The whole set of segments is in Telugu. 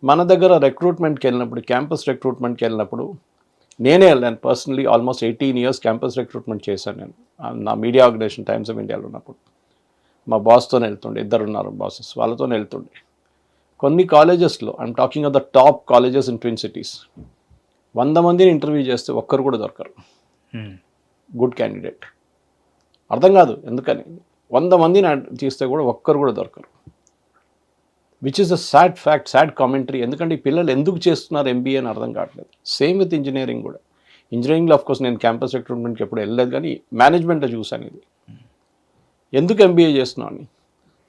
మన దగ్గర రిక్రూట్మెంట్కి వెళ్ళినప్పుడు, క్యాంపస్ రిక్రూట్మెంట్కి వెళ్ళినప్పుడు నేనే వెళ్ళాను personally. Almost 18 years campus recruitment చేశాను నేను నా మీడియా ఆర్గనైజేషన్ టైమ్స్ ఆఫ్ ఇండియాలో ఉన్నప్పుడు. మా బాస్తో వెళ్తుండే, 2 ఉన్నారు బాసెస్, వాళ్ళతో వెళ్తుండే. కొన్ని కాలేజెస్లో, I'm talking of the top colleges in twin cities, 100 మందిని ఇంటర్వ్యూ చేస్తే ఒక్కరు కూడా దొరకరు గుడ్ క్యాండిడేట్. అర్థం కాదు ఎందుకని. 100 మందిని తీస్తే కూడా ఒక్కరు కూడా దొరకరు. Which is a sad fact, sad commentary. ఎందుకంటే ఈ పిల్లలు ఎందుకు చేస్తున్నారు ఎంబీఏ అని అర్థం కావట్లేదు. సేమ్ విత్ ఇంజనీరింగ్ కూడా. ఇంజనీరింగ్లో ఆఫ్కోర్స్ నేను క్యాంపస్ రిక్రూట్మెంట్కి ఎప్పుడు వెళ్ళలేదు, కానీ మేనేజ్మెంట్లో చూశాను ఇది. ఎందుకు ఎంబీఏ చేస్తున్నావు అని.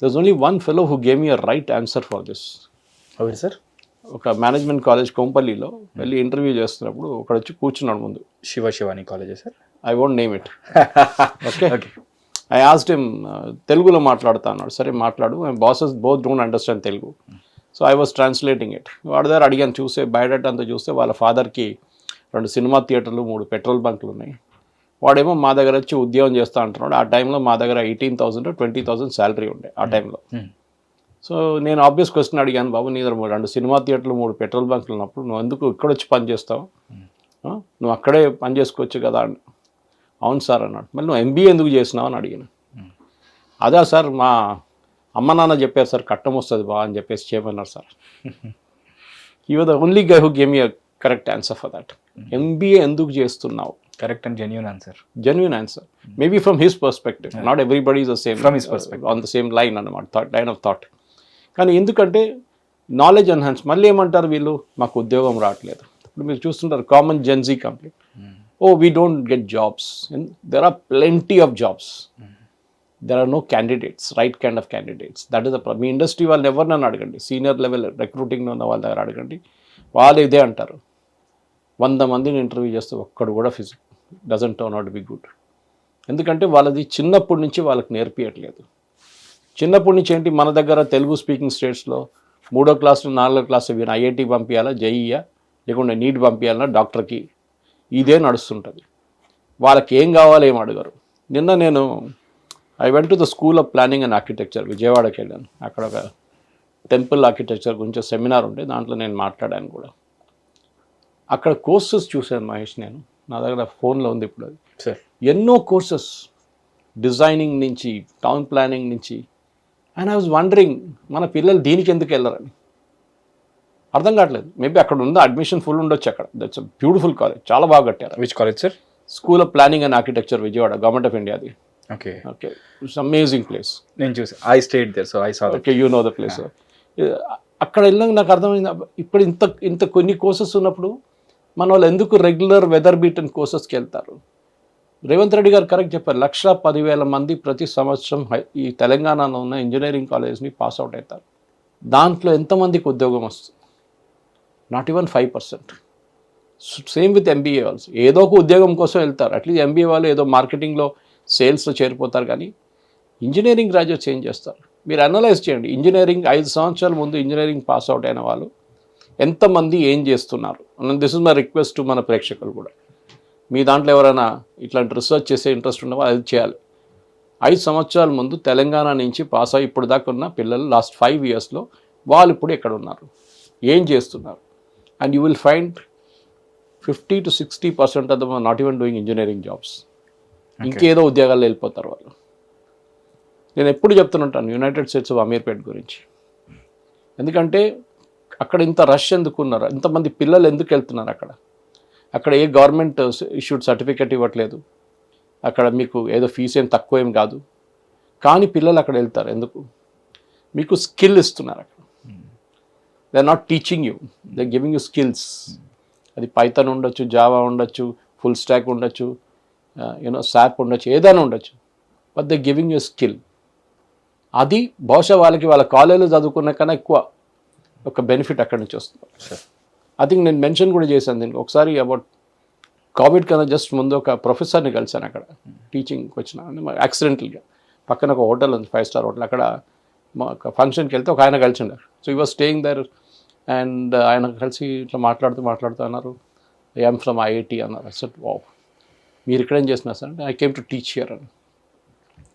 There is only one fellow who gave me a right answer for this. అవును సార్. ఒక మేనేజ్మెంట్ కాలేజ్ కొంపల్లిలో వెళ్ళి ఇంటర్వ్యూ చేస్తున్నప్పుడు ఒకడు వచ్చి కూర్చున్నాడు ముందు. శివాని కాలేజే sir? I won't name it. Okay. I asked him, తెలుగులో మాట్లాడుతా అన్నాడు. సరే మాట్లాడు, bosses both don't understand Telugu. So I was translating it. వాడి దగ్గర అడిగాను, చూస్తే బయోడేటా అంతా చూస్తే వాళ్ళ ఫాదర్కి 2 సినిమా థియేటర్లు, 3 పెట్రోల్ బంకులు ఉన్నాయి. వాడేమో మా దగ్గర వచ్చి ఉద్యోగం చేస్తా అంటున్నాడు. ఆ టైంలో మా దగ్గర 18,000 to 20,000 శాలరీ ఉండే ఆ టైంలో. సో నేను ఆబ్వియస్ క్వశ్చన్ అడిగాను, బాబు నీ దగ్గర 2 సినిమా థియేటర్లు, 3 పెట్రోల్ బంకులు ఉన్నప్పుడు నువ్వు ఎందుకు ఇక్కడ వచ్చి పని చేస్తావు, నువ్వు అక్కడే పని చేసుకోవచ్చు కదా అని. అవును సార్ అన్నాడు. మళ్ళీ నువ్వు ఎంబీఏ ఎందుకు చేసినావు అని అడిగాను. అదా సార్, మా అమ్మ నాన్న చెప్పారు సార్, కట్టం వస్తుంది బా అని చెప్పేసి చేయమన్నారు sir. You are the only guy who gave me a correct answer for that. MBA ఎందుకు చేస్తున్నావు? Correct and genuine answer. Genuine answer. Maybe from his perspective, not everybody is the same from his perspective, on the same line అన్నమాట, లైన్ ఆఫ్ థాట్. కానీ ఎందుకంటే నాలెడ్జ్ ఎన్హాన్స్. మళ్ళీ ఏమంటారు వీళ్ళు, మాకు ఉద్యోగం రావట్లేదు. ఇప్పుడు మీరు చూస్తుంటారు common Gen Z complaint, oh we don't get jobs. There are plenty of jobs, there are no candidates, right kind of candidates. That is the problem. మీ ఇండస్ట్రీ వాళ్ళని ఎవరు నన్ను అడగండి, సీనియర్ లెవెల్ రిక్రూటింగ్లో ఉన్న వాళ్ళ దగ్గర అడగండి, వాళ్ళు ఇదే అంటారు. 100 మందిని ఇంటర్వ్యూ చేస్తే ఒక్కడు కూడా doesn't turn out be good. ఎందుకంటే వాళ్ళది చిన్నప్పటి నుంచి వాళ్ళకి నేర్పియట్లేదు. చిన్నప్పటి నుంచి ఏంటి, మన దగ్గర తెలుగు స్పీకింగ్ స్టేట్స్లో 3వ క్లాస్ 4వ క్లాస్ వీళ్ళని ఐఐటి పంపించాలా, జేఈయా, లేకుంటే నీట్ పంపించాలన్నా డాక్టర్కి, ఇదే నడుస్తుంటుంది. వాళ్ళకి ఏం కావాలో ఏం అడగరు. నిన్న నేను I went to the school of planning and architecture, విజయవాడకి వెళ్ళాను. అక్కడ ఒక టెంపుల్ ఆర్కిటెక్చర్ గురించి సెమినార్ ఉంటే దాంట్లో నేను మాట్లాడాను కూడా. అక్కడ కోర్సెస్ చూశాను మహేష్ నేను, నా దగ్గర ఫోన్లో ఉంది ఇప్పుడు అది. సార్ ఎన్నో కోర్సెస్, డిజైనింగ్ నుంచి టౌన్ ప్లానింగ్ నుంచి. అండ్ ఐ వాజ్ వండరింగ్, మన పిల్లలు దీనికి ఎందుకు వెళ్ళరని అర్థం కావట్లేదు. మేబీ అక్కడ ఉందా అడ్మిషన్ ఫుల్ ఉండొచ్చు అక్కడ. దట్స్ అ బ్యూటిఫుల్ కాలేజ్, చాలా బాగా కట్టారు. Which college sir? School of planning and architecture, Vijayawada, government of ఇండియాది. Okay okay, it's amazing place. నేను చూసి I stayed there, so I saw that. Okay, you know the place. అక్కడ వెళ్ళాక నాకు అర్థమైంది, ఇప్పుడు ఇంత కొన్ని కోర్సెస్ ఉన్నప్పుడు మన వాళ్ళు ఎందుకు రెగ్యులర్ వెదర్ బీటన్ కోర్సెస్కి వెళ్తారు. రేవంత్ రెడ్డి గారు కరెక్ట్ చెప్పారు, 1,10,000 మంది ప్రతి సంవత్సరం ఈ తెలంగాణలో ఉన్న ఇంజనీరింగ్ కాలేజ్ని పాస్ అవుట్ అవుతారు. దాంట్లో ఎంతమందికి ఉద్యోగం వస్తుంది? Not even 5%. Same with MBA వాళ్ళు, ఏదో ఒక ఉద్యోగం కోసం వెళ్తారు. అట్లీస్ట్ ఎంబీఏ వాళ్ళు ఏదో మార్కెటింగ్లో, సేల్స్లో చేరిపోతారు. కానీ ఇంజనీరింగ్ గ్రాడ్యుయేట్స్ ఏం చేస్తారు? మీరు అనలైజ్ చేయండి. ఇంజనీరింగ్ 5 సంవత్సరాల ముందు ఇంజనీరింగ్ పాస్ అవుట్ అయిన వాళ్ళు ఎంతమంది ఏం చేస్తున్నారు? This is my request to మన ప్రేక్షకులు కూడా. మీ దాంట్లో ఎవరైనా ఇట్లాంటి రీసెర్చ్ చేసే ఇంట్రెస్ట్ ఉన్నవా, అది చేయాలి. 5 సంవత్సరాల ముందు తెలంగాణ నుంచి పాస్ అయ్యి ఇప్పుడు దాకా ఉన్న పిల్లలు లాస్ట్ 5 yearsలో వాళ్ళు ఇప్పుడు ఎక్కడ ఉన్నారు, ఏం చేస్తున్నారు? And you will find 50 to 60% of them are not even doing engineering jobs. ఇంకేదో ఉద్యోగాల్లో వెళ్ళిపోతారు వాళ్ళు. నేను ఎప్పుడు చెప్తుంటాను యునైటెడ్ స్టేట్స్ ఆఫ్ అమీర్పేట్ గురించి. ఎందుకంటే అక్కడ ఇంత రష్ ఎందుకున్నారు, ఇంతమంది పిల్లలు ఎందుకు వెళ్తున్నారు అక్కడ ఏ గవర్నమెంట్ ఇష్యూడ్ సర్టిఫికెట్ ఇవ్వట్లేదు. అక్కడ మీకు ఏదో ఫీజు ఏం తక్కువ ఏం కాదు, కానీ పిల్లలు అక్కడ వెళ్తారు ఎందుకు? మీకు స్కిల్ ఇస్తున్నారు అక్కడ. They are not teaching you, they are giving you skills. అది పైథాన్ ఉండొచ్చు, జావా ఉండొచ్చు, ఫుల్ స్టాక్ ఉండొచ్చు, సాప్ ఉండొచ్చు, ఏదైనా ఉండొచ్చు. But they giving you skill. అది బహుశా వాళ్ళ కాలేజీలో చదువుకున్న కన్నా ఎక్కువ ఒక బెనిఫిట్ అక్కడి నుంచి వస్తుంది. ఐ థింక్ నేను మెన్షన్ కూడా చేశాను దీనికి ఒకసారి. అబౌట్ కోవిడ్ కన్నా జస్ట్ ముందు ఒక ప్రొఫెసర్ని కలిశాను అక్కడ టీచింగ్కి వచ్చిన, యాక్సిడెంటల్గా. పక్కన ఒక హోటల్ ఉంది, 5-star హోటల్. అక్కడ మా ఒక ఫంక్షన్కి వెళ్తే ఒక ఆయన కలిసి ఉన్నారు. సో ఈ వాజ్ స్టేయింగ్ దర్. అండ్ ఆయన కలిసి ఇట్లా మాట్లాడుతూ అన్నారు, ఐఎమ్ ఫ్రమ్ ఐఐటి అన్నారు. సెట్ వావ్, మీరు ఇక్కడ ఏం చేస్తున్నారు సార్ అంటే, I came to teach here అని.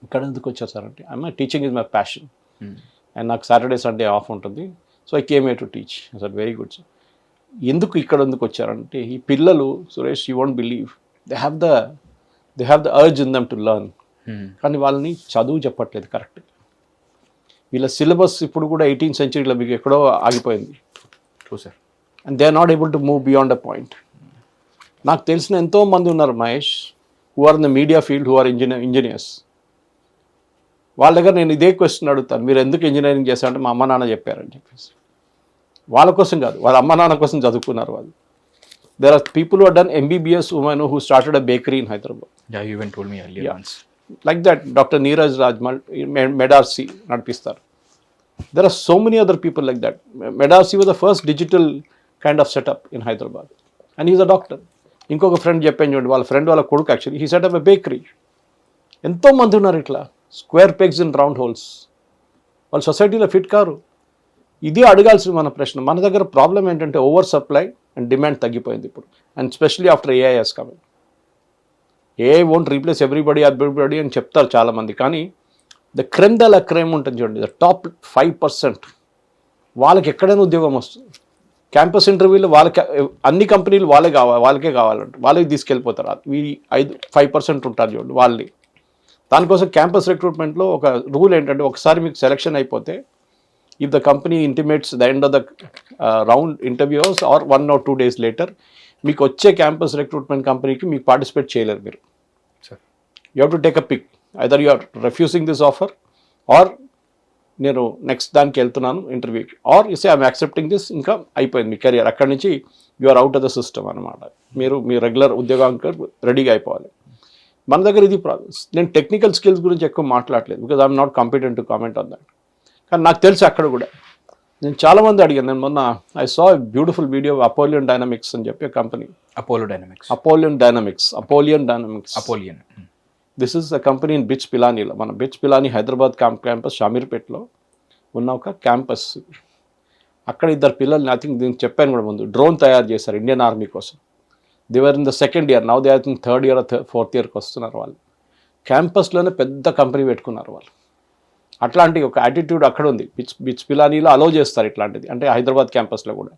ఇక్కడ ఎందుకు వచ్చారు సార్ అంటే, teaching is my passion. And నాకు సాటర్డే సండే ఆఫ్ ఉంటుంది, so I came A to teach sir very good sir. ఎందుకు వచ్చారంటే ఈ పిల్లలు Suresh you won't believe they have the urge in them to learn, కానీ వాళ్ళని చదువు చెప్పట్లేదు కరెక్ట్. వీళ్ళ సిలబస్ ఇప్పుడు కూడా 18th centuryలో మీకు ఎక్కడో ఆగిపోయింది. True sir. And they are not able to move beyond a point. నాకు తెలిసిన ఎంతోమంది ఉన్నారు Mahesh who are in the media field, who are engineers. వాళ్ళ దగ్గర నేను ఇదే క్వశ్చన్ అడుగుతాను, మీరు ఎందుకు ఇంజనీరింగ్ చేశారంటే మా అమ్మ నాన్న చెప్పారని చెప్పేసి. వాళ్ళ కోసం కాదు, వాళ్ళ అమ్మ నాన్న కోసం చదువుకున్నారు వాళ్ళు. There are people who done MBBS women who started a bakery in Hyderabad. Yeah, you even told me earlier once. Like that, Dr. Neeraj Rajmal, Medarsi నడిపిస్తారు. There are so many other people like that. Medarsi was the first digital kind of setup in Hyderabad. And he's a doctor. ఇంకొక ఫ్రెండ్ చెప్పాను చూడండి, వాళ్ళ ఫ్రెండ్ వాళ్ళ కొడుకు actually he set up a bakery. ఎంతోమంది ఉన్నారు ఇట్లా square pegs in round holes. వాళ్ళు సొసైటీలో ఫిట్ కారు. ఇది అడగాల్సిన మన ప్రశ్న. మన దగ్గర ప్రాబ్లం ఏంటంటే ఓవర్ సప్లై అండ్ డిమాండ్ తగ్గిపోయింది ఇప్పుడు, and specially after AI has come in. AI won't replace everybody అని చెప్తారు చాలామంది, కానీ ద క్రెమ్ ద లా క్రెమ్ ఉంటుంది చూడండి, ద టాప్ 5% వాళ్ళకి ఎక్కడైనా ఉద్యోగం వస్తుంది. క్యాంపస్ ఇంటర్వ్యూలో వాళ్ళకి అన్ని కంపెనీలు వాళ్ళకే కావాలంట, వాళ్ళకి తీసుకెళ్ళిపోతారు. 5% ఉంటారు చూడండి వాళ్ళని. దానికోసం క్యాంపస్ రిక్రూట్మెంట్లో ఒక రూల్ ఏంటంటే, ఒకసారి మీకు సెలెక్షన్ అయిపోతే if the company intimates the end of the round interviews are 1 or 2 days later, మీకు వచ్చే క్యాంపస్ రిక్రూట్మెంట్ కంపెనీకి మీకు పార్టిసిపేట్ చేయలేరు మీరు. You have to take a pick, either you are refusing this offer or నేను నెక్స్ట్ దానికి వెళ్తున్నాను ఇంటర్వ్యూకి, or you say I'm accepting this, ఇంకా అయిపోయింది మీ కెరియర్. అక్కడి నుంచి you are out of the system అనమాట. మీరు మీ రెగ్యులర్ ఉద్యోగానికి రెడీగా అయిపోవాలి. మన దగ్గర ఇది ప్రాబ్లమ్. నేను టెక్నికల్ స్కిల్స్ గురించి ఎక్కువ మాట్లాడలేదు, because I'm not competent to comment on that. కానీ నాకు తెలుసు అక్కడ కూడా నేను చాలామంది అడిగాను. నేను మొన్న I saw beautiful video Apollyon Dynamics అని చెప్పి company. Apollyon Dynamics. This is a company in BITS పిలానీలో, మన బిచ్ పిలానీ హైదరాబాద్ క్యాంపస్ షామీర్పేటలో ఉన్న ఒక క్యాంపస్. అక్కడ 2 పిల్లల్ని, ఐ థింక్ దీనికి చెప్పాను కూడా ముందు, డ్రోన్ తయారు చేశారు ఇండియన్ ఆర్మీ కోసం. They were in the 2nd year, now they I think 3rd year or 4th yearకి వస్తున్నారు వాళ్ళు. క్యాంపస్లోనే పెద్ద కంపెనీ పెట్టుకున్నారు వాళ్ళు. అట్లాంటి ఒక యాటిట్యూడ్ అక్కడ ఉంది. బిచ్ పిలానీలో అలో చేస్తారు ఇట్లాంటిది, అంటే హైదరాబాద్ క్యాంపస్లో కూడా.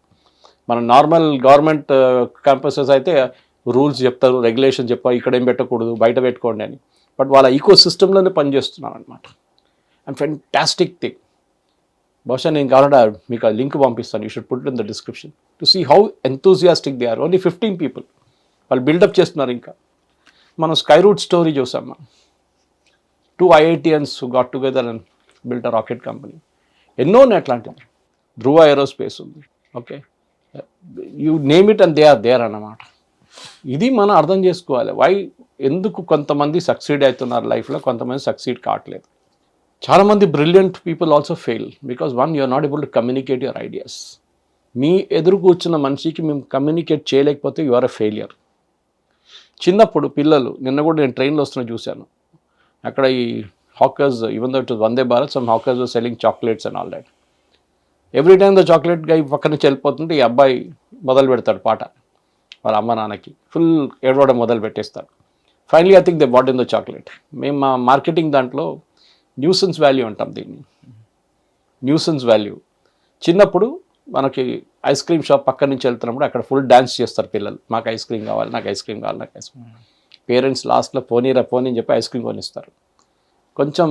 మన నార్మల్ గవర్నమెంట్ క్యాంపసెస్ అయితే రూల్స్ చెప్తారు, రెగ్యులేషన్ చెప్పారు, ఇక్కడ ఏం పెట్టకూడదు, బయట పెట్టుకోండి అని. బట్ వాళ్ళ ఈకో సిస్టంలోనే పనిచేస్తున్నారు అనమాట. And fantastic thing. బహుశా నేను కావాలంటే మీకు ఆ లింక్ పంపిస్తాను, you should put it in the description to see how enthusiastic they are. Only 15 people వాళ్ళు బిల్డప్ చేస్తున్నారు. ఇంకా మనం స్కై రూట్ స్టోరీ చూసాం. 2 IITians who got together and built a rocket company. ఎన్నో ఉన్నాయి అట్లాంటివి. ధ్రువ ఏరోస్పేస్ ఉంది. Okay, you name it and they are there అన్నమాట. ఇది మనం అర్థం చేసుకోవాలి. ఎందుకు కొంతమంది సక్సీడ్ అవుతున్నారు లైఫ్లో, కొంతమంది సక్సీడ్ కావట్లేదు. చాలామంది brilliant people also fail because you are not able to communicate your ideas. మీ ఎదురు కూర్చున్న మనిషికి మేము కమ్యూనికేట్ చేయలేకపోతే యు ఆర్ ఎ ఫెయిలియర్. చిన్నప్పుడు పిల్లలు, నిన్న కూడా నేను ట్రైన్లో వస్తున్నా చూశాను, అక్కడ ఈ hawkers, even though it was Vande Bharat, some hawkers were selling chocolates and all that. Every time the chocolate guy పక్క నుంచి వెళ్ళిపోతుంటే ఈ అబ్బాయి మొదలు పెడతాడు పాట వాళ్ళ అమ్మ నాన్నకి, ఫుల్ ఏడవడం మొదలు పెట్టేస్తారు. Finally I think they bought in the chocolate. మేము మా మార్కెటింగ్ దాంట్లో న్యూసెన్స్ వాల్యూ అంటాం దీన్ని. Nuisance value. చిన్నప్పుడు మనకి ఐస్ క్రీమ్ షాప్ పక్క నుంచి వెళ్తున్నప్పుడు అక్కడ ఫుల్ డ్యాన్స్ చేస్తారు పిల్లలు, మాకు ఐస్ క్రీమ్ కావాలి, నాకు ఐస్ క్రీమ్ కావాలి, నాకు ఐస్ క్రీమ్. పేరెంట్స్ లాస్ట్లో పోనీ అని చెప్పి ఐస్ క్రీమ్ కొనిస్తారు. కొంచెం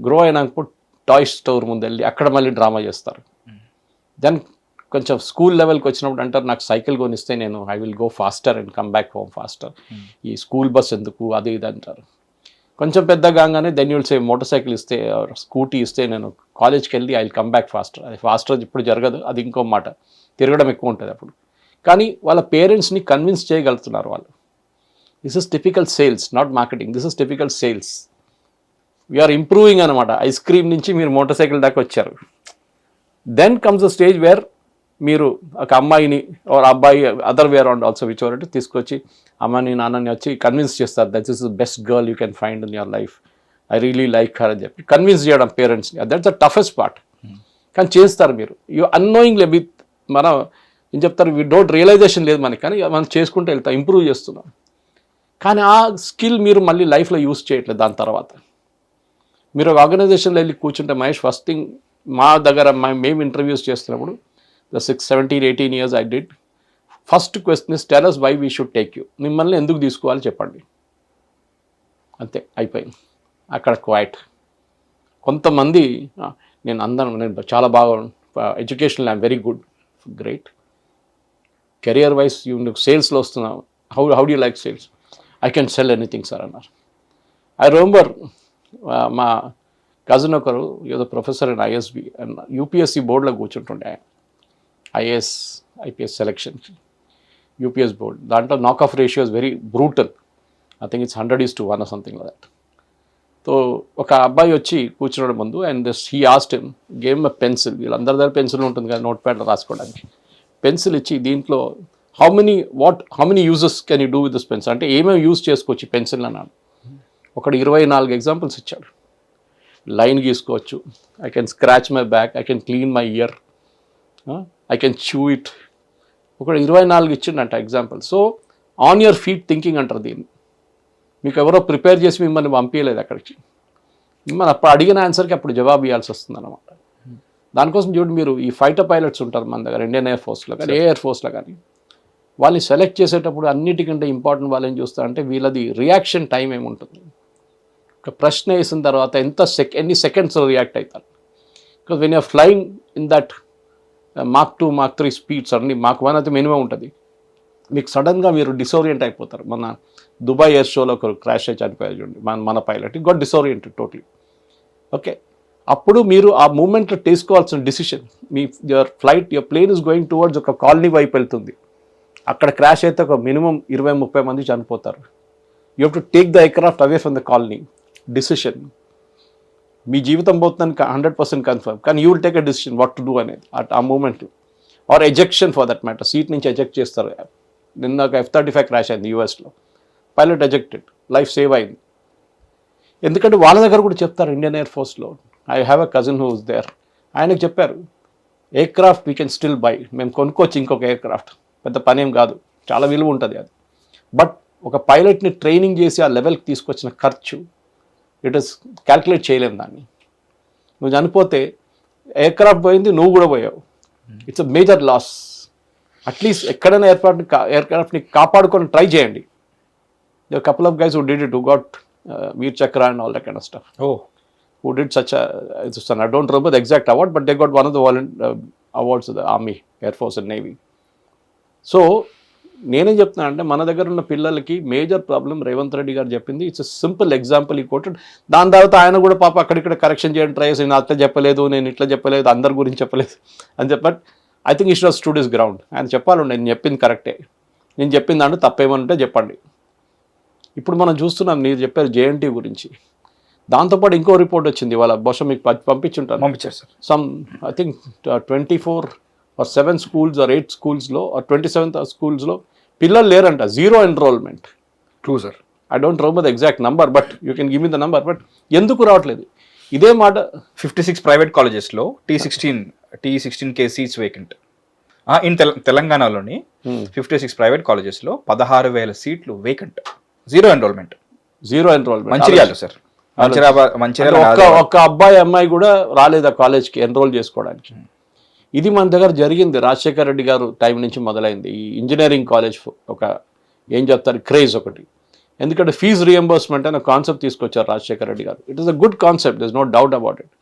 గ్రో అయినాక టాయ్ స్టోర్ ముందు వెళ్ళి అక్కడ మళ్ళీ డ్రామా చేస్తారు. దెన్ కొంచెం స్కూల్ లెవెల్కి వచ్చినప్పుడు అంటారు, నాకు సైకిల్ కొనిస్తే నేను I will go faster and come back home faster, ఈ స్కూల్ బస్ ఎందుకు అది ఇది అంటారు. కొంచెం పెద్ద కాగానే then you'll say motorcycle ఇస్తే, స్కూటీ ఇస్తే నేను కాలేజ్కి వెళ్ళి I will come back faster. అది ఫాస్టర్ ఇప్పుడు జరగదు, అది ఇంకో మాట, తిరగడం ఎక్కువ ఉంటుంది అప్పుడు. కానీ వాళ్ళ పేరెంట్స్ని కన్విన్స్ చేయగలుగుతున్నారు వాళ్ళు. This is typical sales, not marketing, this is typical sales. We're improving అనమాట. ఐస్ క్రీమ్ నుంచి మీరు మోటార్ సైకిల్ దాకా వచ్చారు. Then comes the stage where మీరు ఒక అమ్మాయిని ఆర్ అబ్బాయి other where on also whichever తీసుకొచ్చి అమ్మని నాన్నని వచ్చి కన్విన్స్ చేస్తారు, that is the best girl you can find in your life, I really like her అని చెప్పి కన్విన్స్ చేయడం పేరెంట్స్ని. That's the toughest part. కానీ చేస్తారు మీరు. యూ అన్నోయింగ్లీ విత్ మనం ఏం చెప్తారు, వీ డోంట్ రియలైజేషన్ లేదు మనకి, కానీ మనం చేసుకుంటూ వెళ్తాం, ఇంప్రూవ్ చేస్తున్నాం. కానీ ఆ స్కిల్ మీరు మళ్ళీ లైఫ్లో యూస్ చేయట్లేదు. దాని తర్వాత మీరు ఒక ఆర్గనైజేషన్లో వెళ్ళి కూర్చుంటే మహేష్, ఫస్ట్ థింగ్ మా దగ్గర మేము ఇంటర్వ్యూస్ చేస్తున్నప్పుడు the 17-18 years I did, first question is tell us why we should take you. మిమ్మల్ని ఎందుకు తీసుకోవాలి చెప్పండి, అంతే అయిపోయింది. అక్కడ క్వైట్. కొంతమంది నేను చాలా బాగా educational I'm very good, great. Career wise సేల్స్లో వస్తున్నావు, how do like sales? I can sell anything sir అన్నారు. ఐ రిమెంబర్ మా కజిన్ ఒకరు ఏదో professor in ISB and UPSC బోర్డులో కూర్చుంటుండే, IAS IPS selection UPS board. దాంట్లో knock off ratio is very brutal. I think it's 100:1 or something like that. So ఒక అబ్బాయి వచ్చి కూర్చున్నాడు ముందు and he asked him, gave a pencil. వీళ్ళందరి దగ్గర పెన్సిల్ ఉంటుంది కదా నోట్ ప్యాడ్లో రాసుకోవడానికి. పెన్సిల్ ఇచ్చి దీంట్లో how many uses can you do with this pencil, అంటే ఏమేమి యూజ్ చేసుకోవచ్చు ఈ పెన్సిల్ అన్నాడు. ఒకడు 24 ఎగ్జాంపుల్స్ ఇచ్చాడు. లైన్ గీసుకోవచ్చు, I can scratch my back, I can clean my ear, I can chew it. ఒకడు 24 ఇచ్చిండంట example. So on your feet thinking అంటారు దీన్ని. మీకు ఎవరో ప్రిపేర్ చేసి మిమ్మల్ని పంపించలేదు అక్కడికి, మిమ్మల్ని అప్పుడు అడిగిన ఆన్సర్కి అప్పుడు జవాబు ఇవ్వాల్సి వస్తుంది అనమాట. దానికోసం చూడండి, మీరు ఈ ఫైటర్ పైలట్స్ ఉంటారు మన దగ్గర ఇండియన్ ఎయిర్ ఫోర్స్లో కానీ ఎయిర్ ఫోర్స్లో కానీ, వాళ్ళని సెలెక్ట్ చేసేటప్పుడు అన్నిటికంటే ఇంపార్టెంట్ వాళ్ళు ఏం చూస్తారంటే వీళ్ళది రియాక్షన్ టైం ఏముంటుంది. ఒక ప్రశ్న వేసిన తర్వాత ఎన్ని సెకండ్స్లో రియాక్ట్ అవుతారు. Because when you're flying in that Mach 2, Mach 3 speeds అన్ని, Mach 1 అయితే మినిమం ఉంటుంది. మీకు సడన్గా మీరు డిసోరియంట్ అయిపోతారు. మన దుబాయ్ ఎయిర్ షోలో ఒకరు క్రాష్ అయ్యి చనిపోయారు చూడండి మన pilot, got disoriented totally. Okay, అప్పుడు మీరు ఆ మూమెంట్లో తీసుకోవాల్సిన డిసిషన్, మీ your plane is going towards ఒక కాలనీ వైపు వెళ్తుంది, అక్కడ క్రాష్ అయితే ఒక మినిమం 20-30 మంది చనిపోతారు. You have to take the aircraft away from the colony. Decision, మీ జీవితం పోతుందని 100% కన్ఫర్మ్, కానీ you will take a decision what to do అనేది ఆ మూమెంట్లో. Or ejection for that matter, seat నుంచి ఎజెక్ట్ చేస్తారు. నిన్న ఒక F-35 క్రాష్ అయింది యూఎస్లో, పైలట్ ఎజెక్టెడ్, లైఫ్ సేవ్ అయింది. ఎందుకంటే వాళ్ళ దగ్గర కూడా చెప్తారు ఇండియన్ ఎయిర్ ఫోర్స్లో. I have a cousin who is there, ఆయనకు చెప్పారు aircraft we can still buy, మేము కొనుక్కోవచ్చు ఇంకొక ఎయిర్క్రాఫ్ట్, పెద్ద పనేం కాదు, చాలా విలువ ఉంటుంది అది. బట్ ఒక పైలట్ని ట్రైనింగ్ చేసి ఆ లెవెల్కి తీసుకొచ్చిన ఖర్చు ఇట్ ఇస్ క్యాల్కులేట్ చేయలేము దాన్ని. నువ్వు చనిపోతే ఎయిర్క్రాఫ్ట్ పోయింది, నువ్వు కూడా పోయావు, it's a major loss. At least ఎక్కడైనా ఎయిర్క్రాఫ్ట్ని కాపాడుకొని ట్రై చేయండి. Couple of guys who did it, who got Vir Chakra and all that kind of stuff. Who did such a, I don't remember the exact award, but they got one of the awards of the Army, Air Force and Navy. So నేనేం చెప్తున్నా అంటే మన దగ్గర ఉన్న పిల్లలకి మేజర్ ప్రాబ్లం రేవంత్ రెడ్డి గారు చెప్పింది. ఇట్స్ సింపుల్ ఎగ్జాంపుల్ ఈ కోటెడ్. దాని తర్వాత ఆయన కూడా పాప అక్కడిక్కడ కరెక్షన్ చేయడం ట్రై చేసి, నేను అట్లా చెప్పలేదు, నేను ఇట్లా చెప్పలేదు, అందరి గురించి చెప్పలేదు అని చెప్పట్ I think it was stood his ground. ఆయన చెప్పాలి, నేను చెప్పింది కరెక్టే, నేను చెప్పింది అంటే తప్పేమనుంటే చెప్పండి. ఇప్పుడు మనం చూస్తున్నాం, మీరు చెప్పారు JNT గురించి. దాంతోపాటు ఇంకో రిపోర్ట్ వచ్చింది వాళ్ళ, బహుశా మీకు పంపించారు sir. Some I think 24 or 7 schools or 8 schooల్స్లో or 27 schools పిల్లలు లేరంట, zero enrollment. True sir, I don't remember the exact number, but you can give me the number. But ఎందుకు రావట్లేదు ఇదే మాట? 56 ప్రైవేట్ కాలేజెస్లో T16K సీట్స్ వేకెంట్. ఇన్ తెలంగాణలోని 56 ప్రైవేట్ కాలేజెస్లో 16,000 సీట్లు vacant, zero enrollment. Mancherial sir, ఒక్క అమ్మాయి కూడా రాలేదు ఆ కాలేజ్కి ఎన్రోల్ చేసుకోవడానికి. ఇది మన దగ్గర జరిగింది. రాజశేఖర్ రెడ్డి గారు టైం నుంచి మొదలైంది ఈ ఇంజనీరింగ్ కాలేజ్ ఒక ఏం చెప్తారు క్రేజ్ ఒకటి. ఎందుకంటే ఫీజు రియంబర్స్మెంట్ అనే కాన్సెప్ట్ తీసుకొచ్చారు Rajasekhar Reddy garu. It is a good concept, this no doubt about it.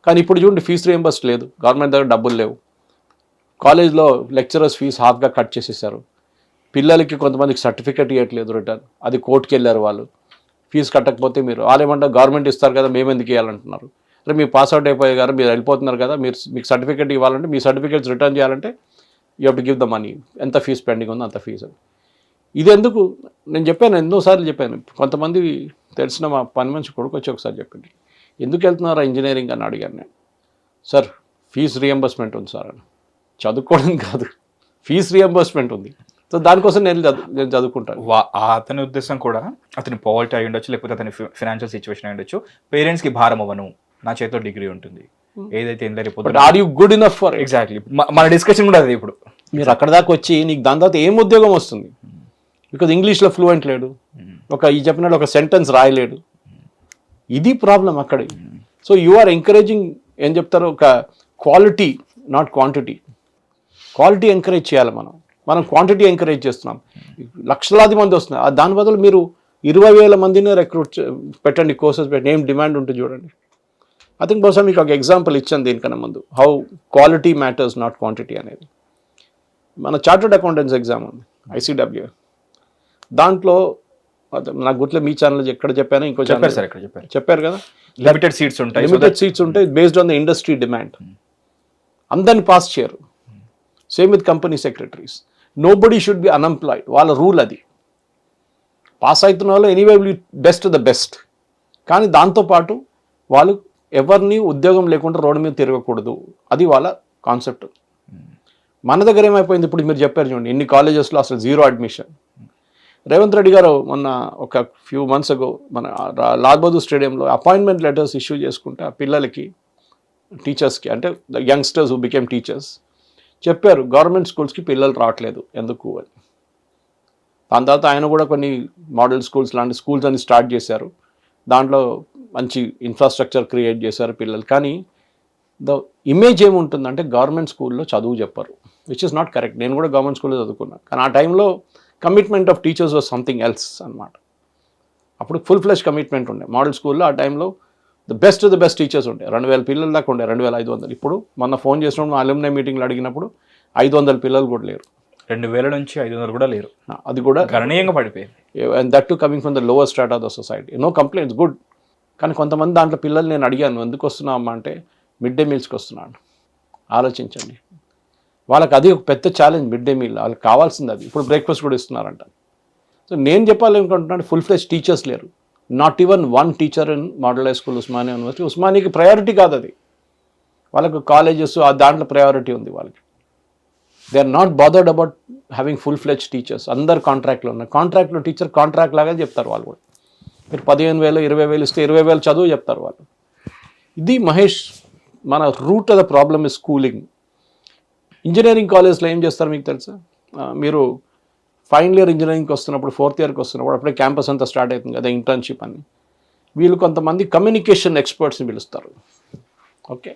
కానీ ఇప్పుడు చూడండి, ఫీజు రియంబర్స్ లేదు, గవర్నమెంట్ దగ్గర డబ్బులు లేవు. కాలేజ్లో లెక్చరర్స్ ఫీజు హాఫ్గా కట్ చేసేసారు. పిల్లలకి కొంతమందికి సర్టిఫికేట్ ఇవ్వట్లేదు రిటర్న్, అది కోర్టుకి వెళ్ళారు వాళ్ళు. ఫీజు కట్టకపోతే మీరు వాళ్ళేమంటారు, గవర్నమెంట్ ఇస్తారు కదా మేము ఎందుకు ఇవ్వాలంటున్నారు. అంటే మీరు పాస్అవుట్ అయిపోయారు కదా, మీరు వెళ్ళిపోతున్నారు కదా, మీకు సర్టిఫికేట్ ఇవ్వాలంటే మీ సర్టిఫికేట్స్ రిటర్న్ చేయాలంటే you have to give the money. ఎంత ఫీజు పెండింగ్ ఉందో అంత ఫీజు. ఇది ఎందుకు నేను చెప్పాను, ఎన్నోసార్లు చెప్పాను. కొంతమంది తెలిసిన మా పని మనిషి కొడుకు వచ్చి ఒకసారి చెప్పింది, ఎందుకు వెళ్తున్నారా ఇంజనీరింగ్ అని అడిగాను నేను. సార్ ఫీజు రియంబర్స్మెంట్ ఉంది సార్ అని. చదువుకోవడం కాదు, ఫీజు రియంబర్స్మెంట్ ఉంది. సో దానికోసం నేను చదువుకుంటాను. అతని ఉద్దేశం కూడా అతని పావర్టీ అయి ఉండొచ్చు, లేకపోతే అతని ఫైనాన్షియల్ సిచ్యువేషన్ అయి ఉండొచ్చు. పేరెంట్స్కి భారం అవ్వను, నా చేతిలో డిగ్రీ ఉంటుంది, ఏదైతే are you good enough for. Exactly, మన డిస్కషన్ కూడా అది. ఇప్పుడు మీరు అక్కడ దాకా వచ్చి నీకు దాని తర్వాత ఏం ఉద్యోగం వస్తుంది? బికాజ్ ఇంగ్లీష్లో ఫ్లూయెంట్ లేడు, ఈ చెప్పినట్టు ఒక సెంటెన్స్ రాయలేడు. ఇది ప్రాబ్లం అక్కడ. సో యు ఆర్ ఎంకరేజింగ్ ఏం చెప్తారు, ఒక quality not quantity. Quality encourage చేయాలి మనం క్వాంటిటీ ఎంకరేజ్ చేస్తున్నాం. లక్షలాది మంది వస్తున్నారు, దాని బదులు మీరు 20,000 మందిని రిక్రూట్ పెట్టండి, కోర్సెస్ పెట్టండి, ఏం డిమాండ్ ఉంటుంది చూడండి. ఐ థింక్ బహుశా మీకు ఒక ఎగ్జాంపుల్ ఇచ్చాను దీనికన్నా ముందు, how quality matters not quantity అనేది. మన చార్టర్డ్ అకౌంటెంట్స్ ఎగ్జామ్ ఉంది ICWA, దాంట్లో నాకు గుర్తులే మీ ఛానల్ ఎక్కడ చెప్పాను, ఇంకో ఛానల్ చెప్పారు కదా, లిమిటెడ్ సీట్స్ ఉంటాయి, based on the industry demand. అందరిని పాస్ చేయరు. Same with company secretaries, nobody should be unemployed, వాళ్ళ రూల్ అది. పాస్ అవుతున్న వాళ్ళు anyway will best the best, కానీ దాంతోపాటు వాళ్ళు ఎవరిని ఉద్యోగం లేకుండా రోడ్డు మీద తిరగకూడదు, అది వాళ్ళ కాన్సెప్ట్. మన దగ్గర ఏమైపోయింది, ఇప్పుడు మీరు చెప్పారు చూడండి, ఇన్ని కాలేజెస్లో అసలు 0 అడ్మిషన్. రేవంత్ రెడ్డి గారు మొన్న ఒక ఫ్యూ మంత్స్ అగో మన లాల్ బహదూర్ స్టేడియంలో అపాయింట్మెంట్ లెటర్స్ ఇష్యూ చేసుకుంటే ఆ పిల్లలకి, టీచర్స్కి, అంటే the youngsters who became teachers చెప్పారు, గవర్నమెంట్ స్కూల్స్కి పిల్లలు రావట్లేదు ఎందుకు అని. దాని తర్వాత ఆయన కూడా కొన్ని మోడల్ స్కూల్స్ లాంటి స్కూల్స్ అని స్టార్ట్ చేశారు, దాంట్లో మంచి ఇన్ఫ్రాస్ట్రక్చర్ క్రియేట్ చేశారు పిల్లలు. కానీ ద ఇమేజ్ ఏముంటుందంటే గవర్నమెంట్ స్కూల్లో చదువు చెప్పరు, విచ్ ఇస్ నాట్ కరెక్ట్. నేను కూడా గవర్నమెంట్ స్కూల్లో చదువుకున్నాను, కానీ ఆ టైంలో commitment of teachers was something else అనమాట. అప్పుడు ఫుల్ ఫ్లెష్ కమిట్మెంట్ ఉండే మోడల్ స్కూల్లో. ఆ టైంలో ద బెస్ట్ టీచర్స్ ఉండే, 2,000 పిల్లల దాకా ఉండే, 2,500. ఇప్పుడు మొన్న ఫోన్ చేసినప్పుడు అలుమ్నై మీటింగ్లో అడిగినప్పుడు 500 పిల్లలు కూడా లేరు, 2,000 నుంచి 500 కూడా లేరు. అది కూడా గణనీయంగా పడిపోయింది. And that to coming from the lower strata of the society. No complaints, good. కానీ కొంతమంది దాంట్లో పిల్లలు నేను అడిగాను, ఎందుకు వస్తున్నావు అమ్మా అంటే మిడ్ డే మీల్స్కి వస్తున్నాను. ఆలోచించండి, వాళ్ళకి అది ఒక పెద్ద ఛాలెంజ్. మిడ్ డే మీల్ వాళ్ళకి కావాల్సింది అది. ఇప్పుడు బ్రేక్ఫాస్ట్ కూడా ఇస్తున్నారంట. సో నేను చెప్పాలనుకుంటున్నాను, ఫుల్ ఫ్లెష్ టీచర్స్ లేరు. Not even 1 teacher in model high school Osmania university. ఉస్మానియాకి ప్రయారిటీ కాదు అది, వాళ్ళకు కాలేజెస్ దాంట్లో ప్రయారిటీ ఉంది వాళ్ళకి. They are not bothered about having full fledged teachers. అందరు కాంట్రాక్ట్లో ఉన్నారు. కాంట్రాక్ట్లో టీచర్ కాంట్రాక్ట్ లాగా చెప్తారు వాళ్ళు కూడా. మీరు 15,000 20,000 ఇస్తే 20,000 చదువు చెప్తారు వాళ్ళు. ఇది మహేష్, మన root of the problem is schooling. Engineering కాలేజ్లో ఏం చేస్తారు మీకు తెలుసా? మీరు ఫైనల్ ఇయర్ ఇంజనీరింగ్కి వస్తున్నప్పుడు, 4th ఇయర్కి వస్తున్నప్పుడు అప్పుడే క్యాంపస్ అంతా స్టార్ట్ అవుతుంది కదా, ఇంటర్న్షిప్ అని. వీళ్ళు కొంతమంది కమ్యూనికేషన్ ఎక్స్పర్ట్స్ని పిలుస్తారు. ఓకే,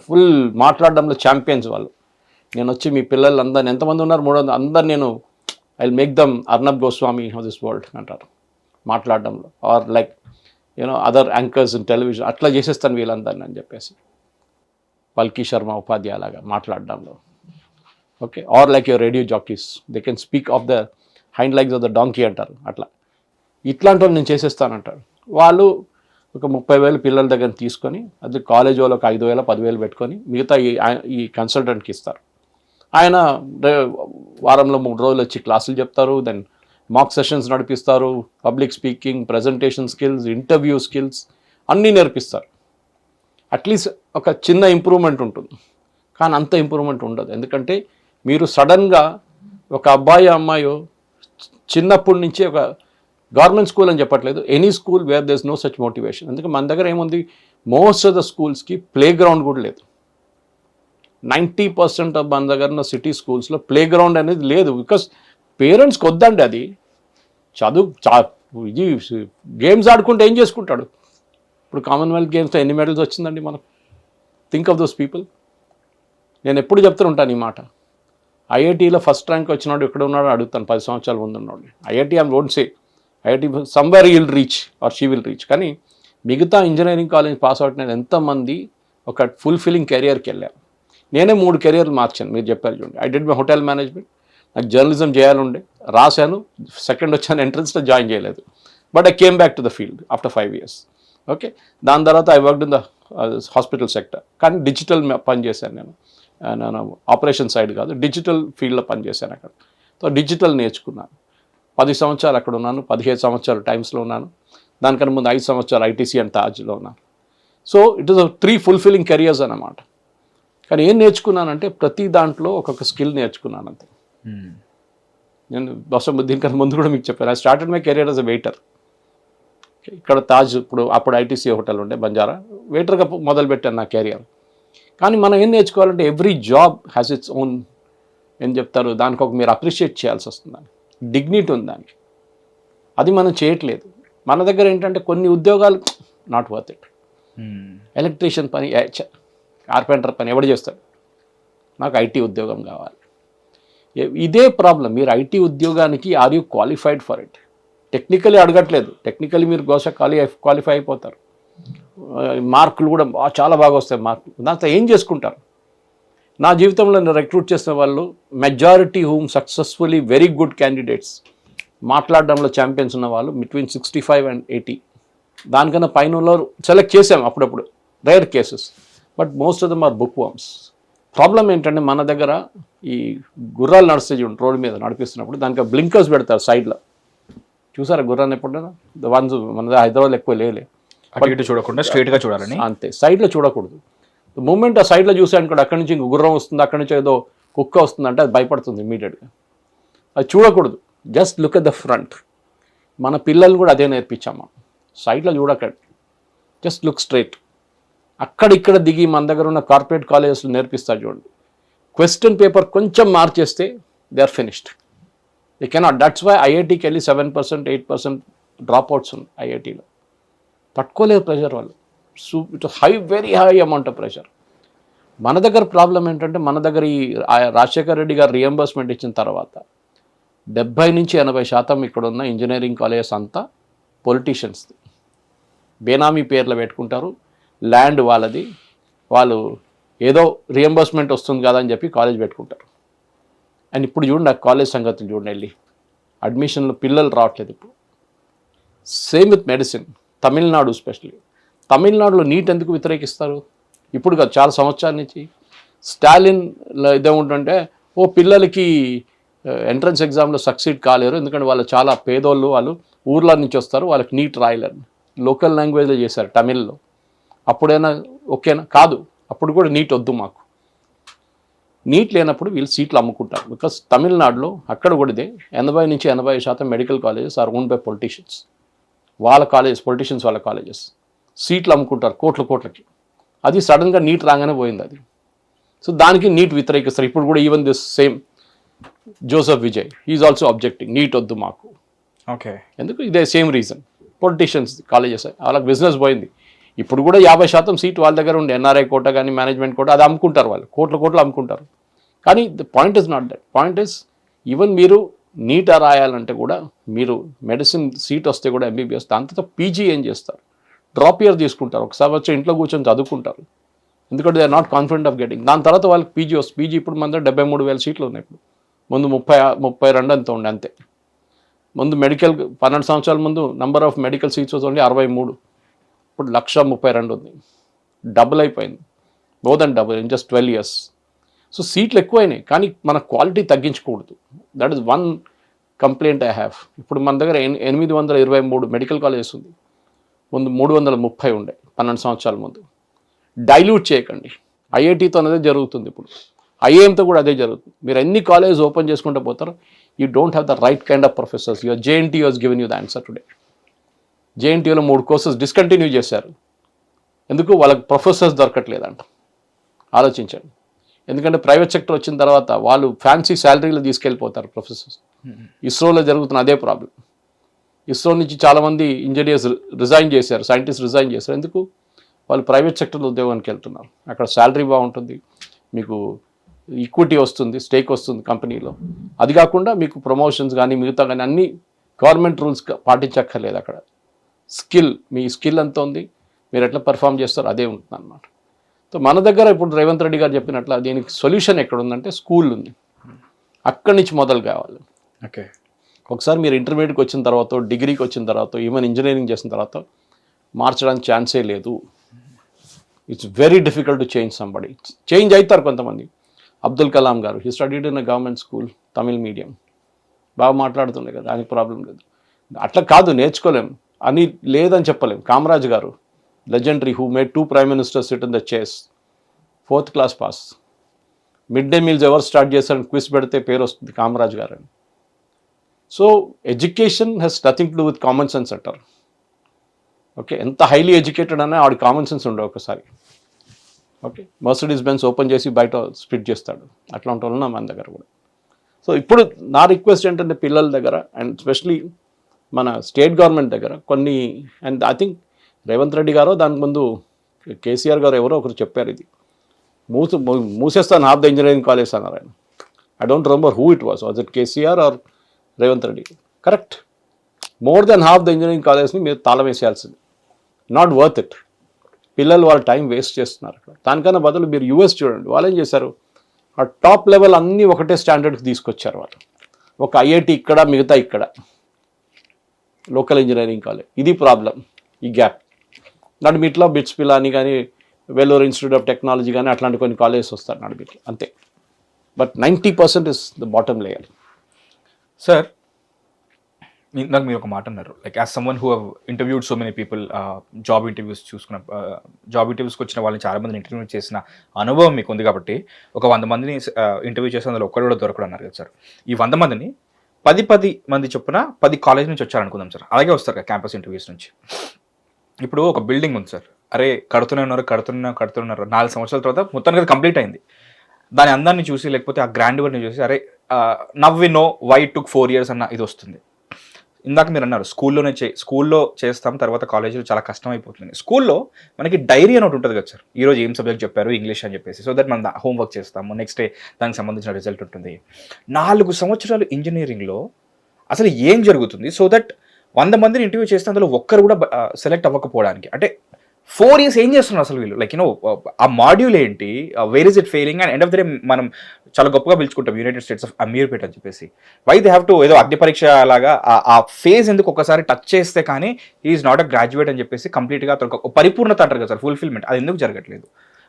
ఫుల్ మాట్లాడడంలో ఛాంపియన్స్ వాళ్ళు. నేను వచ్చి మీ పిల్లలందరినీ, ఎంతమంది ఉన్నారు 300, అందరు నేను I will make them Arnab Goswami of this world అంటారు మాట్లాడడంలో. Or like other anchors in television, అట్లా చేసేస్తాను వీళ్ళందరినీ అని చెప్పేసి. పల్కీ శర్మ ఉపాధ్యాయ లాగా మాట్లాడడంలో. Okay, or like your radio jockeys, they can speak off the hind legs of the donkey అంటారు. అట్లా ఇట్లాంటి వాళ్ళు నేను చేసేస్తానంటారు. వాళ్ళు ఒక 30,000 పిల్లల దగ్గర తీసుకొని, అది కాలేజ్ వాళ్ళు ఒక 5,000 10,000 పెట్టుకొని మిగతా ఈ కన్సల్టెంట్కి ఇస్తారు. ఆయన వారంలో 3 రోజులు వచ్చి క్లాసులు చెప్తారు, దెన్ మాక్ సెషన్స్ నడిపిస్తారు, public speaking, presentation skills, interview skills అన్నీ నేర్పిస్తారు. అట్లీస్ట్ ఒక చిన్న ఇంప్రూవ్మెంట్ ఉంటుంది, కానీ అంత ఇంప్రూవ్మెంట్ ఉండదు. ఎందుకంటే మీరు సడన్గా ఒక అబ్బాయి అమ్మాయి చిన్నప్పటి నుంచి ఒక గవర్నమెంట్ స్కూల్ అని చెప్పట్లేదు, any school where there is no such motivation. ఎందుకంటే మన దగ్గర ఏముంది, మోస్ట్ ఆఫ్ ద స్కూల్స్కి ప్లే గ్రౌండ్ కూడా లేదు. 90% ఆఫ్ మన దగ్గర ఉన్న సిటీ స్కూల్స్లో ప్లే గ్రౌండ్ అనేది లేదు. బికాస్ పేరెంట్స్కి వద్దండి అది. ఇది గేమ్స్ ఆడుకుంటే ఏం చేసుకుంటాడు? ఇప్పుడు కామన్వెల్త్ గేమ్స్లో ఎన్ని మెడల్స్ వచ్చిందండి మనకు? Think of those people. నేను ఎప్పుడు చెప్తూ ఉంటాను ఈ మాట. ఐఐటీలో ఫస్ట్ ర్యాంక్ వచ్చినాడు ఎక్కడ ఉన్నాడో అడుగుతాను, 10 సంవత్సరాల ముందు ఉన్నాడు. IIT I won't say, IIT somewhere will reach or she will reach. కానీ మిగతా ఇంజనీరింగ్ కాలేజ్ పాస్ అవుట్ నేను ఎంతమంది ఒక ఫుల్ఫిల్లింగ్ కెరియర్కి వెళ్ళారు. నేనే 3 కెరియర్లు మార్చాను, మీరు చెప్పారు చూడండి. I did my hotel management, నాకు జర్నలిజం చేయాలండే, రాశాను, సెకండ్ వచ్చాను, ఎంట్రన్స్లో జాయిన్ చేయలేదు. But I came back to the field after 5 years. Okay, దాని తర్వాత I worked in the hospital sector, కానీ డిజిటల్ పనిచేశాను నేను. ఆపరేషన్ సైడ్ కాదు, డిజిటల్ ఫీల్డ్లో పనిచేశాను అక్కడ. సో డిజిటల్ నేర్చుకున్నాను. 10 సంవత్సరాలు అక్కడ ఉన్నాను, 15 సంవత్సరాలు టైమ్స్లో ఉన్నాను. దానికన్నా ముందు 5 సంవత్సరాలు ఐటీసీ అండ్ తాజ్లో ఉన్నాను. So it is 3 fulfilling careers అన్నమాట. కానీ ఏం నేర్చుకున్నానంటే ప్రతి దాంట్లో ఒక్కొక్క స్కిల్ నేర్చుకున్నాను అంతే. నేను బహుశా దీనికన్నా ముందు కూడా మీకు చెప్పాను, I started my career as a waiter. ఇక్కడ తాజ్, అప్పుడు ఐటీసీ హోటల్ ఉండే బంజారా, వెయిటర్గా మొదలుపెట్టాను నా కెరియర్. కానీ మనం ఏం నేర్చుకోవాలంటే every job has its own, ఏం చెప్తారు, దానికి ఒక మీరు అప్రిషియేట్ చేయాల్సి వస్తుంది, డిగ్నిటీ ఉంది దానికి. అది మనం చేయట్లేదు. మన దగ్గర ఏంటంటే కొన్ని ఉద్యోగాలు నాట్ వర్త్ ఇట్. ఎలక్ట్రీషియన్ పని కార్పెంటర్ పని ఎవడు చేస్తాడు? నాకు ఐటీ ఉద్యోగం కావాలి. ఇదే ప్రాబ్లం. మీరు ఐటీ ఉద్యోగానికి are you qualified for it? Technically అడగట్లేదు. టెక్నికలీ మీరు బహుశా క్వాలిఫై అయిపోతారు. మార్కులు కూడా చాలా బాగా వస్తాయి మార్కులు. దాంతో ఏం చేసుకుంటారు? నా జీవితంలో నేను రిక్రూట్ చేసిన వాళ్ళు majority whom successfully very good candidates, మాట్లాడడంలో ఛాంపియన్స్ ఉన్న వాళ్ళు బిట్వీన్ 65 and 80. దానికన్నా పైన వాళ్ళు సెలెక్ట్ చేసాం అప్పుడప్పుడు, rare cases, but most of them are bookworms. Problem ఏంటంటే మన దగ్గర ఈ గుర్రాలు నడిస్తే చూడండి, రోడ్డు మీద నడిపిస్తున్నప్పుడు దానికి బ్లింకర్స్ పెడతారు సైడ్లో. చూసారా గుర్రాన్ని ఎప్పుడైనా? వన్స్ మన హైదరాబాద్లో ఎక్కువ లేలే. అటు చూడకుండా స్ట్రైట్గా చూడాలని. అంతే, సైడ్లో చూడకూడదు. మూమెంట్ ఆ సైడ్లో చూసాను కూడా అక్కడి నుంచి ఇంక గుర్రం వస్తుంది, అక్కడి నుంచి ఏదో కుక్క వస్తుంది అంటే అది భయపడుతుంది ఇమీడియట్గా. అది చూడకూడదు. Just look at the front. మన పిల్లలు కూడా అదే నేర్పించాము. సైడ్లో చూడకండి, జస్ట్ లుక్ స్ట్రైట్. అక్కడిక్కడ దిగి మన దగ్గర ఉన్న కార్పొరేట్ కాలేజెస్లో నేర్పిస్తారు చూడండి. క్వశ్చన్ పేపర్ కొంచెం మార్చేస్తే they are finished. They cannot. That's why ఐఐటీకి వెళ్ళి 7%, 8% డ్రాప్ అవుట్స్ ఉన్నాయి ఐఐటీలో. తట్టుకోలేదు ప్రెషర్ వాళ్ళు. It very high amount of pressure. మన దగ్గర ప్రాబ్లం ఏంటంటే మన దగ్గర ఈ రాజశేఖర్ రెడ్డి గారు రియంబర్స్మెంట్ ఇచ్చిన తర్వాత 70 నుంచి 80% ఇక్కడ ఉన్న ఇంజనీరింగ్ కాలేజెస్ అంతా పొలిటీషియన్స్ బేనామీ పేర్లు పెట్టుకుంటారు. ల్యాండ్ వాళ్ళది, వాళ్ళు ఏదో రియంబర్స్మెంట్ వస్తుంది కదా అని చెప్పి కాలేజ్ పెట్టుకుంటారు. అండ్ ఇప్పుడు చూడండి ఆ కాలేజ్ సంగతులు చూడండి, వెళ్ళి అడ్మిషన్లో పిల్లలు రావట్లేదు ఇప్పుడు. Same with medicine. Tamil Nadu specially. తమిళనాడులో నీట్ ఎందుకు వ్యతిరేకిస్తారు? ఇప్పుడు కాదు, చాలా సంవత్సరాల నుంచి. స్టాలిన్లో ఇదేముంటుంటే పిల్లలకి ఎంట్రన్స్ ఎగ్జామ్లో సక్సీడ్ కాలేరు ఎందుకంటే వాళ్ళు చాలా పేదోళ్ళు, వాళ్ళు ఊర్ల నుంచి వస్తారు, వాళ్ళకి నీట్ రాయలేరు. లోకల్ లాంగ్వేజ్లో చేశారు తమిళ్లో. అప్పుడైనా ఓకేనా? కాదు, అప్పుడు కూడా నీట్ వద్దు మాకు. నీట్ లేనప్పుడు వీళ్ళు సీట్లు అమ్ముకుంటారు. బికాస్ తమిళనాడులో అక్కడ కూడా ఇదే 80 నుంచి 80% medical colleges are own by politicians. వాళ్ళ కాలేజెస్, పొలిటీషియన్స్ వాళ్ళ కాలేజెస్ సీట్లు అమ్ముకుంటారు కోట్లకి. అది సడన్గా నీట్ రాగానే పోయింది అది. సో దానికి నీట్ వ్యతిరేకిస్తారు. ఇప్పుడు కూడా even this same Joseph Vijay is also objecting, NEET వద్దు మాకు. ఓకే, ఎందుకు? ఇదే సేమ్ రీజన్. పొలిటీషియన్స్ కాలేజెస్ వాళ్ళకి బిజినెస్ పోయింది. ఇప్పుడు కూడా 50% సీట్ వాళ్ళ దగ్గర ఉండే ఎన్ఆర్ఐ కోట కానీ మేనేజ్మెంట్ కోట అది అమ్ముకుంటారు, వాళ్ళు కోట్లు అమ్ముకుంటారు. కానీ the point is not that. Point is even మీరు నీట్ రాయాలంటే కూడా మీరు మెడిసిన్ సీట్ వస్తే కూడా ఎంబీబీఎస్, దాంతో పీజీ ఏం చేస్తారు? డ్రాప్ ఇయర్ తీసుకుంటారు, ఒకసారి వచ్చి ఇంట్లో కూర్చొని చదువుకుంటారు. ఎందుకంటే they are not confident of getting. దాని తర్వాత వాళ్ళకి పీజీ వస్తుంది. పీజీ ఇప్పుడు మన దగ్గర 73,000 సీట్లు ఉన్నాయి. ఇప్పుడు ముందు 32 అంత ఉండే అంతే. ముందు మెడికల్ 12 సంవత్సరాల ముందు number of medical seats only 63. ఇప్పుడు 132 ఉంది. డబుల్ అయిపోయింది, more than double in just 12 years. So సీట్లు ఎక్కువైనాయి, కానీ మన క్వాలిటీ తగ్గించకూడదు. That is one complaint I have. ఇప్పుడు మన దగ్గర 823 మెడికల్ కాలేజెస్ ఉంది, ముందు 330 ఉండే 12 సంవత్సరాల ముందు. డైల్యూట్ చేయకండి. ఐఐటీతో అదే జరుగుతుంది, ఇప్పుడు ఐఏఎంతో కూడా అదే జరుగుతుంది. మీరు ఎన్ని కాలేజెస్ ఓపెన్ చేసుకుంటూ పోతారు, you don't have the right kind of professors. Your JNTU has given you the answer today. జేఎన్టీయూలో 3 కోర్సెస్ డిస్కంటిన్యూ చేశారు. ఎందుకు? వాళ్ళకి ప్రొఫెసర్స్ దొరకట్లేదంట. ఆలోచించండి. ఎందుకంటే ప్రైవేట్ సెక్టర్ వచ్చిన తర్వాత వాళ్ళు ఫ్యాన్సీ శాలరీలు తీసుకెళ్ళిపోతారు ప్రొఫెసర్స్. ఇస్రోలో జరుగుతున్న అదే ప్రాబ్లం. ఇస్రో నుంచి చాలామంది ఇంజనీర్స్ రిజైన్ చేశారు, సైంటిస్ట్ రిజైన్ చేశారు. ఎందుకు? వాళ్ళు ప్రైవేట్ సెక్టర్లో ఉద్యోగానికి వెళ్తున్నారు. అక్కడ శాలరీ బాగుంటుంది, మీకు ఈక్విటీ వస్తుంది, స్టేక్ వస్తుంది కంపెనీలో. అది కాకుండా మీకు ప్రమోషన్స్ కానీ మిగతా కానీ అన్నీ గవర్నమెంట్ రూల్స్ పాటించక్కర్లేదు. అక్కడ స్కిల్, మీ స్కిల్ ఎంత ఉంది, మీరు ఎట్లా పర్ఫామ్ చేస్తారో అదే ఉంటుంది అన్నమాట. సో మన దగ్గర ఇప్పుడు రేవంత్ రెడ్డి గారు చెప్పినట్లు దీనికి సొల్యూషన్ ఎక్కడ ఉందంటే స్కూల్ ఉంది. అక్కడి నుంచి మొదలు కావాలి. ఓకే, ఒకసారి మీరు ఇంటర్మీడియట్కి వచ్చిన తర్వాత, డిగ్రీకి వచ్చిన తర్వాత, ఈవెన్ ఇంజనీరింగ్ చేసిన తర్వాత మార్చడానికి ఛాన్సే లేదు. It's very difficult to change somebody. Change అవుతారు కొంతమంది. అబ్దుల్ కలాం గారు, he studied in a government school, Tamil medium, బాగా మాట్లాడుతుండే కదా, దానికి ప్రాబ్లం లేదు. అట్లా కాదు, నేర్చుకోలేం అని లేదని చెప్పలేం. కామరాజ్ గారు, legendary, who made 2 prime ministers SIT in the chairs, 4th class pass. Mid day meals ఎవరు స్టార్ట్ చేశారని క్విజ్ పెడితే పేరు వస్తుంది కామరాజ్ గారు అని. So education has nothing to do with common sense అంటారు. ఓకే, ఎంత హైలీ ఎడ్యుకేటెడ్ అనే ఆవిడ కామన్ సెన్స్ ఉండవు ఒకసారి. ఓకే, మర్సిడీస్ బెంజ్ ఓపెన్ చేసి బయట స్ప్లిట్ చేస్తాడు. అట్లాంటి వాళ్ళు మన దగ్గర కూడా. సో ఇప్పుడు నా రిక్వెస్ట్ ఏంటంటే పిల్లల దగ్గర, అండ్ స్పెషలీ మన స్టేట్ గవర్నమెంట్ దగ్గర కొన్ని, and I think Revanth Reddy garu దానికి ముందు కేసీఆర్ గారు ఎవరో ఒకరు చెప్పారు, ఇది మూసేస్తాను హాఫ్ ద ఇంజనీరింగ్ కాలేజ్ అన్నారు ఆయన. I don't remember who it was it KCR or Revanth Reddy. Correct, more than half the engineering కాలేజ్ని మీరు తాళం వేసేయాల్సింది. Not worth it. పిల్లలు వాళ్ళ టైం వేస్ట్ చేస్తున్నారు అక్కడ. దానికన్నా బదులు మీరు యూఎస్ చూడండి, వాళ్ళు ఏం చేశారు, ఆ టాప్ లెవెల్ అన్నీ ఒకటే స్టాండర్డ్కి తీసుకొచ్చారు వాళ్ళు. ఒక ఐఐటి ఇక్కడ, మిగతా ఇక్కడ, లోకల్ ఇంజనీరింగ్ కాలేజ్. ఇది ప్రాబ్లం, ఈ గ్యాప్. నడిమిట్లో బిట్స్ పిలాని కానీ, వెల్లూరు ఇన్స్టిట్యూట్ ఆఫ్ టెక్నాలజీ కానీ అట్లాంటి కొన్ని కాలేజెస్ వస్తారు నడిమిట్లో, అంతే. But 90% is the bottom layer. Sir, నాకు మీరు ఒక మాట అన్నారు, like as someone who have interviewed so many people, job ఇంటర్వ్యూస్కి వచ్చిన వాళ్ళని చాలా మందిని ఇంటర్వ్యూ చేసిన అనుభవం మీకు ఉంది కాబట్టి, ఒక 100 మందిని ఇంటర్వ్యూ చేసిన అందులో ఒక్కరు కూడా దొరకడు అన్నారు కదా సార్. ఈ 100 మందిని 10 మంది చొప్పున 10 కాలేజ్ నుంచి వచ్చారనుకుందాం సార్, అలాగే వస్తారు కదా క్యాంపస్ ఇంటర్వ్యూస్ నుంచి. ఇప్పుడు ఒక బిల్డింగ్ ఉంది సార్, అరే కడుతూనే ఉన్నారు 4 సంవత్సరాల తర్వాత మొత్తానికి అది కంప్లీట్ అయింది. దాని అందాన్ని చూసి, లేకపోతే ఆ గ్రాండ్వర్ని చూసి, అరే now we know why it took 4 years అన్న ఇది వస్తుంది. ఇందాక మీరు అన్నారు స్కూల్లో చేస్తాం, తర్వాత కాలేజీలో చాలా కష్టం అయిపోతుంది. స్కూల్లో మనకి డైరీ అని ఒకటి ఉంటుంది కదా సార్, ఈరోజు ఏం సబ్జెక్ట్ చెప్పారు, ఇంగ్లీష్ అని చెప్పేసి, సో దట్ మనం హోంవర్క్ చేస్తాము, నెక్స్ట్ డే దానికి సంబంధించిన రిజల్ట్ ఉంటుంది. 4 సంవత్సరాలు ఇంజనీరింగ్లో అసలు ఏం జరుగుతుంది, సో దట్ 100 మందిని ఇంటర్వ్యూ చేస్తే అందులో ఒక్కరు కూడా సెలెక్ట్ అవ్వకపోవడానికి? అంటే 4 years ఏం చేస్తున్నారు అసలు వీళ్ళు? లైక్ ఆ మాడ్యూల్ ఏంటి, where is it failing, and end of the day మనం చాలా గొప్పగా పిలుచుకుంటాం యునైటెడ్ స్టేట్స్ ఆఫ్ అమీర్పేట్ అని చెప్పేసి. వై దే హ్యావ్ టు ఏదో అగ్ని పరీక్ష లాగా ఆ ఫేజ్ ఎందుకు ఒకసారి టచ్ చేస్తే కానీ ఈజ్ నాట్ అ గ్రాడ్యుయేట్ అని చెప్పేసి కంప్లీట్గా పరిపూర్ణత అంటారు కదా సార్, ఫుల్ఫిల్మెంట్, అది ఎందుకు జరగట్లేదు?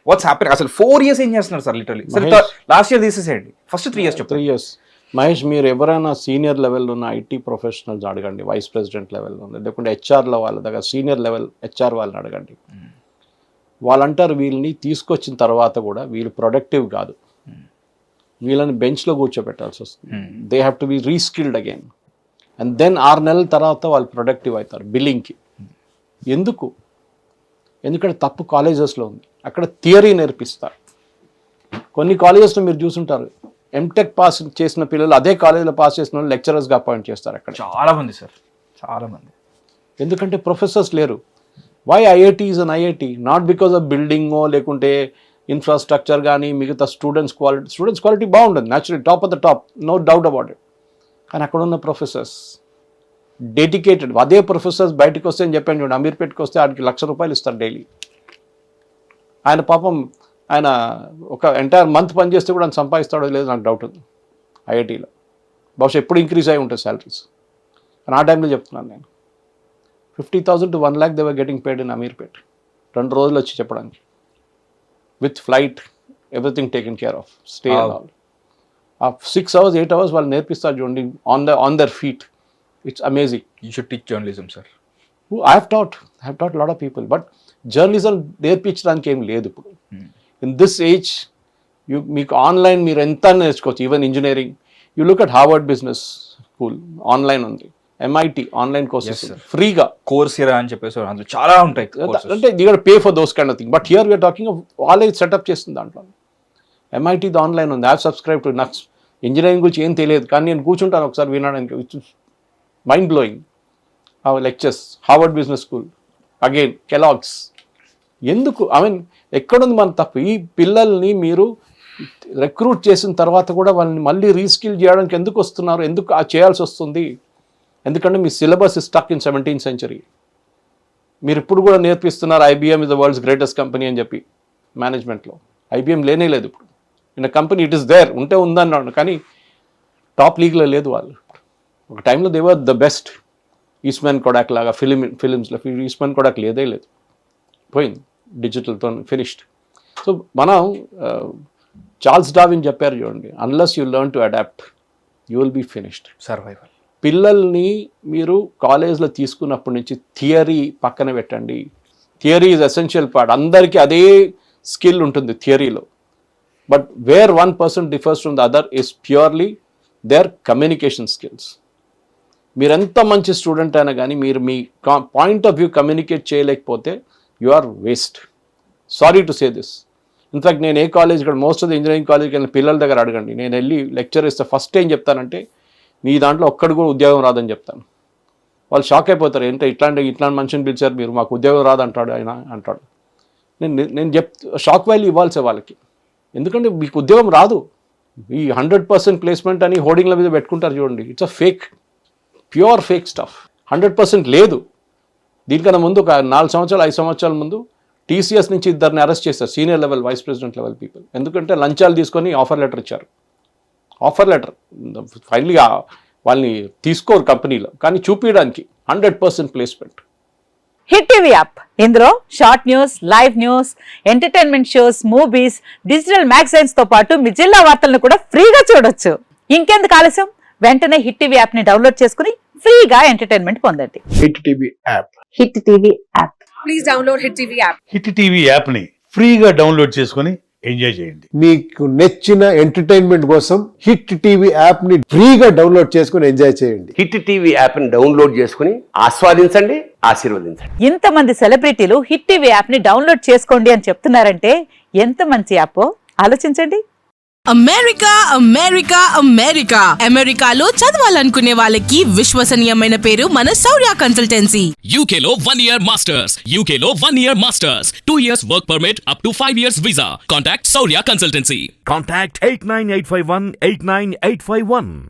వాట్స్ హ్యాపెనింగ్ అసలు? 4 years ఏం చేస్తున్నారు సార్ లిటరలీ? లాస్ట్ ఇయర్ తీసేసేయండి, ఫస్ట్ 3 years చెప్పండి. 3 years. మహేష్, మీరు ఎవరైనా సీనియర్ లెవెల్లో ఉన్న ఐటీ ప్రొఫెషనల్స్ అడగండి, వైస్ ప్రెసిడెంట్ లెవెల్లో ఉంది, లేకుంటే హెచ్ఆర్లో వాళ్ళ దగ్గర సీనియర్ లెవెల్ హెచ్ఆర్ వాళ్ళని అడగండి. వాళ్ళంటారు వీళ్ళని తీసుకొచ్చిన తర్వాత కూడా వీళ్ళు ప్రొడక్టివ్ కాదు, వీళ్ళని బెంచ్లో కూర్చోబెట్టాల్సి వస్తుంది. They have to be reskilled again, and then 6 నెలల తర్వాత వాళ్ళు ప్రొడక్టివ్ అవుతారు బిల్లింగ్కి. ఎందుకు? ఎందుకంటే తప్పు కాలేజెస్లో ఉంది. అక్కడ థియరీ నేర్పిస్తారు. కొన్ని కాలేజెస్లో మీరు చూసుంటారు, ఎంటెక్ పాస్ చేసిన పిల్లలు అదే కాలేజీలో పాస్ చేసిన వాళ్ళు లెక్చరర్స్గా అపాయింట్ చేస్తారు అక్కడ. చాలామంది సార్, చాలామంది. ఎందుకంటే ప్రొఫెసర్స్ లేరు. Why IIT is an IIT? Not because of బిల్డింగో లేకుంటే ఇన్ఫ్రాస్ట్రక్చర్ కానీ మిగతా స్టూడెంట్స్ క్వాలిటీ బాగుంటుంది, natural top of the top, no doubt about it. కానీ అక్కడ ఉన్న ప్రొఫెసర్స్ డెడికేటెడ్. అదే ప్రొఫెసర్స్ బయటకు వస్తే అని చెప్పాను చూడండి, అమీర్పేట్కి వస్తే ఆడికి ₹1,00,000 ఇస్తారు డైలీ. ఆయన పాపం ఆయన ఒక ఎంటైర్ మంత్ పనిచేస్తే కూడా ఆయన సంపాదిస్తాడో లేదు నాకు డౌట్ ఉంది ఐఐటీలో. బహుశా ఎప్పుడు ఇంక్రీజ్ అయి ఉంటాయి శాలరీస్. కానీ ఆ టైంలో చెప్తున్నాను నేను, 50,000 to 1 lakh they were getting paid ఇన్ అమీర్పేట్. 2 రోజులు వచ్చి చెప్పడానికి, with flight everything taken care of, stay and all. ఆ 6 hours 8 hours వాళ్ళు నేర్పిస్తారు చూడండి, on their feet. It's amazing. You should teach journalism sir. I have taught lot of people, but journalism నేర్పించడానికి ఏం లేదు ఇప్పుడు. ఇన్ దిస్ ఏజ్ మీకు ఆన్లైన్ మీరు ఎంత నేర్చుకోవచ్చు. Even engineering, you look at Harvard business school online ఉంది, MIT ఆన్లైన్ కోర్సెస్ ఫ్రీగా, కోర్సిరా అని చెప్పేసి అందులో చాలా ఉంటాయి. అంటే you got pay for those kind of thing. But here we're talking of వాళ్ళే సెటప్ చేస్తుంది దాంట్లో. MIT ఆన్లైన్ ఉంది, ఐ హావ్ సబ్స్క్రైబ్ టు. నాకు ఇంజనీరింగ్ గురించి ఏం తెలియదు, కానీ నేను కూర్చుంటాను ఒకసారి వినడానికి. It's mind blowing. ఆ lectures, Harvard business School, again Kellogg's. ఎందుకు? ఐ మీన్ ఎక్కడుంది మన తప్పు? ఈ పిల్లల్ని మీరు రిక్రూట్ చేసిన తర్వాత కూడా వాళ్ళని మళ్ళీ రీస్కిల్ చేయడానికి ఎందుకు వస్తున్నారు? ఎందుకు చేయాల్సి వస్తుంది? ఎందుకంటే మీ syllabus is stuck in 17th century. మీరు ఇప్పుడు కూడా నేర్పిస్తున్నారు IBM is the world's greatest company అని చెప్పి మేనేజ్మెంట్లో. IBM లేనే లేదు ఇప్పుడు. In company it is there, ఉంటే ఉందన్నాడు, కానీ టాప్ లీగ్లో లేదు వాళ్ళు. ఒక టైంలో they were the best. Eastman Kodak లాగా ఫిలిమ్స్లో ఈస్ట్మన్ కొడాక్ లేదే లేదు, పోయింది, డిజిటల్తో ఫినిష్డ్. సో మనం చార్ల్స్ డార్విన్ చెప్పారు చూడండి, unless you learn to adapt you will be finished. Survival. పిల్లల్ని మీరు కాలేజ్లో తీసుకున్నప్పటి నుంచి థియరీ పక్కన పెట్టండి. Theory is essential part. అందరికీ అదే స్కిల్ ఉంటుంది థియరీలో. But where 1% differs from the other is purely there communication skills. మీరు ఎంత మంచి స్టూడెంట్ అయినా కానీ మీరు మీ పాయింట్ ఆఫ్ వ్యూ కమ్యూనికేట్ చేయలేకపోతే you are waste. Sorry to say this. In fact నేను ఏ కాలేజ్, ఇక్కడ మోస్ట్ ఆఫ్ ద ఇంజనీరింగ్ కాలేజ్కి వెళ్ళిన పిల్లల దగ్గర అడగండి, నేను వెళ్ళి లెక్చర్ ఇస్తే ఫస్ట్ ఏం చెప్తానంటే, మీ దాంట్లో ఒక్కడు కూడా ఉద్యోగం రాదని చెప్తాను. వాళ్ళు షాక్ అయిపోతారు, ఏంటో ఇట్లాంటి మనిషిని పిలిచారు మీరు, మాకు ఉద్యోగం రాదు అంటాడు ఆయన అంటాడు. నేను షాక్ వాల్యూ ఇవ్వాల్సే వాళ్ళకి. ఎందుకంటే మీకు ఉద్యోగం రాదు. ఈ 100% ప్లేస్మెంట్ అని హోర్డింగ్ల మీద పెట్టుకుంటారు చూడండి, it's a fake, pure fake stuff. 100% లేదు. దీనికన్నా ముందు ఒక 4 సంవత్సరాలు 5 సంవత్సరాల ముందు టీసీఎస్ నుంచి 2 అరెస్ట్ చేస్తారు, senior level vice president level people. ఎందుకంటే లంచాలు తీసుకొని ఆఫర్ లెటర్ ఇచ్చారు. ఆఫర్ లెటర్ ఫైనలీ వాళ్ళని తీసుకోరు కంపెనీలో, కానీ చూపించడానికి 100% ప్లేస్మెంట్. హిట్ టీవీ యాప్, ఇందులో short news, live news, entertainment shows, movies, digital magazines తో పాటు మీ జిల్లా వార్తలను కూడా ఫ్రీగా చూడొచ్చు. ఇంకెందుకు ఆలస్యం, వెంటనే హిట్ టీవీ యాప్ ని డౌన్లోడ్ చేసుకుని ఫ్రీగా ఎంటర్టైన్మెంట్ పొందండి. Hit TV app. Hit TV app. Please download Hit TV app. Hit TV app ని ఫ్రీగా డౌన్లోడ్ చేసుకొని ఎంజాయ్ చేయండి. మీకు నచ్చిన ఎంటర్టైన్మెంట్ కోసం హిట్ టీవీ యాప్ ని ఫ్రీగా డౌన్లోడ్ చేసుకొని ఎంజాయ్ చేయండి. హిట్ టీవీ యాప్ని డౌన్లోడ్ చేసుకుని ఆస్వాదించండి, ఆశీర్వదించండి. ఇంతమంది సెలబ్రిటీలు హిట్ టీవీ యాప్ ని డౌన్లోడ్ చేసుకోండి అని చెప్తున్నారంటే ఎంత మంచి యాప్ ఆలోచించండి. అమెరికా అమెరికా అమెరికా అమెరికాలో చదవాలనుకునే వాళ్ళకి విశ్వసనీయమైన పేరు మన శౌర్య కన్సల్టెన్సీ. UK లో 1 year masters. UK లో 1 year masters. 2 years work permit up to 5 years visa. Contact Saurya Consultancy. Contact 89851 89851.